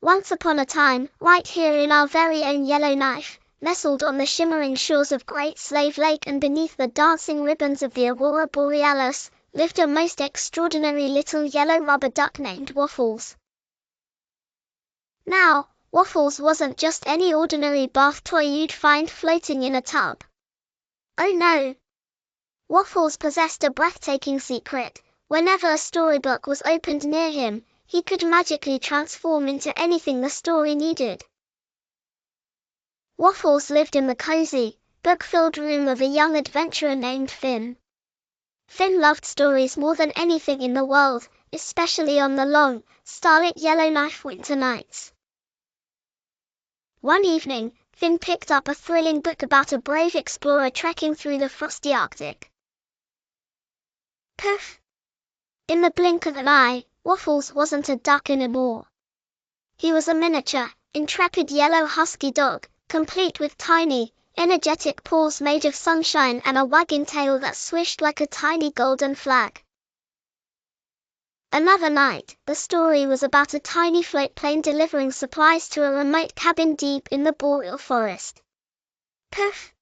Once upon a time, right here in our very own Yellowknife, nestled on the shimmering shores of Great Slave Lake and beneath the dancing ribbons of the Aurora Borealis, lived a most extraordinary little yellow rubber duck named Waffles. Now, Waffles wasn't just any ordinary bath toy you'd find floating in a tub. Oh no! Waffles possessed a breathtaking secret. Whenever a storybook was opened near him, he could magically transform into anything the story needed. Waffles lived in the cozy, book-filled room of a young adventurer named Finn. Finn loved stories more than anything in the world, especially on the long, starlit Yellowknife winter nights. One evening, Finn picked up a thrilling book about a brave explorer trekking through the frosty Arctic. Poof! In the blink of an eye, Waffles wasn't a duck anymore. He was a miniature, intrepid yellow husky dog, complete with tiny, energetic paws made of sunshine and a wagging tail that swished like a tiny golden flag. Another night, the story was about a tiny float plane delivering supplies to a remote cabin deep in the boreal forest. Poof!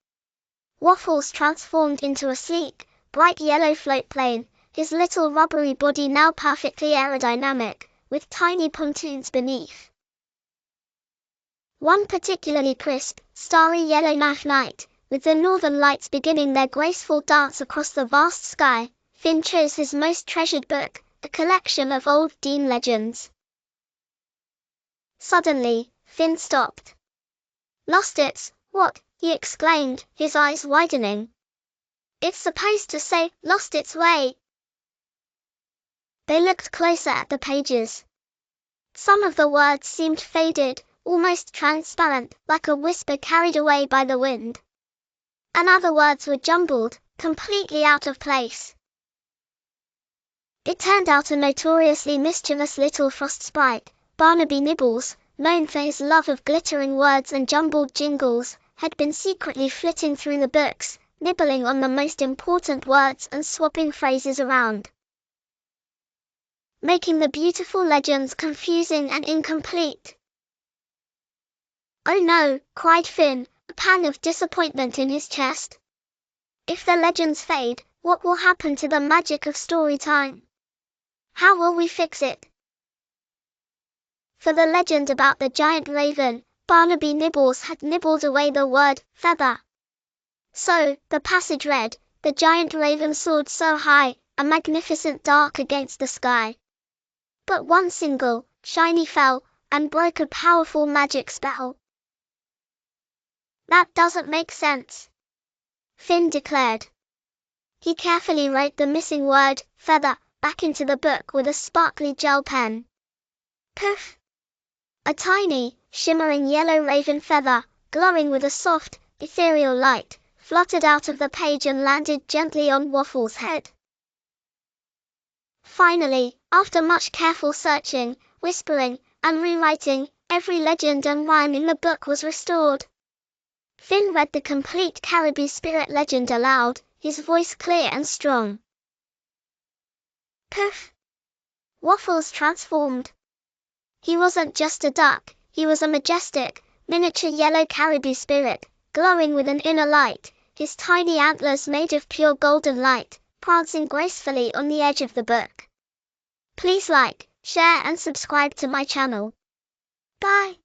Waffles transformed into a sleek, bright yellow float plane, his little rubbery body now perfectly aerodynamic, with tiny pontoons beneath. One particularly crisp, starry Yellowknife night, with the northern lights beginning their graceful dance across the vast sky, Finn chose his most treasured book, a collection of old Dean legends. Suddenly, Finn stopped. "Lost it, what?" he exclaimed, his eyes widening. "It's supposed to say, lost its way." They looked closer at the pages. Some of the words seemed faded, almost transparent, like a whisper carried away by the wind. And other words were jumbled, completely out of place. It turned out a notoriously mischievous little frost sprite, Barnaby Nibbles, known for his love of glittering words and jumbled jingles, had been secretly flitting through the books, nibbling on the most important words and swapping phrases around, making the beautiful legends confusing and incomplete. "Oh no," cried Finn, a pang of disappointment in his chest. "If the legends fade, what will happen to the magic of story time? How will we fix it?" For the legend about the giant raven, Barnaby Nibbles had nibbled away the word feather. So, the passage read, "The giant raven soared so high, a magnificent dark against the sky. But one single, shiny fell, and broke a powerful magic spell." "That doesn't make sense," Finn declared. He carefully wrote the missing word, feather, back into the book with a sparkly gel pen. Poof! A tiny, shimmering yellow raven feather, glowing with a soft, ethereal light, fluttered out of the page and landed gently on Waffles' head. Finally, after much careful searching, whispering, and rewriting, every legend and rhyme in the book was restored. Finn read the complete Caribou spirit legend aloud, his voice clear and strong. Poof! Waffles transformed. He wasn't just a duck, he was a majestic, miniature yellow caribou spirit, glowing with an inner light, his tiny antlers made of pure golden light, prancing gracefully on the edge of the book. Please like, share and subscribe to my channel. Bye!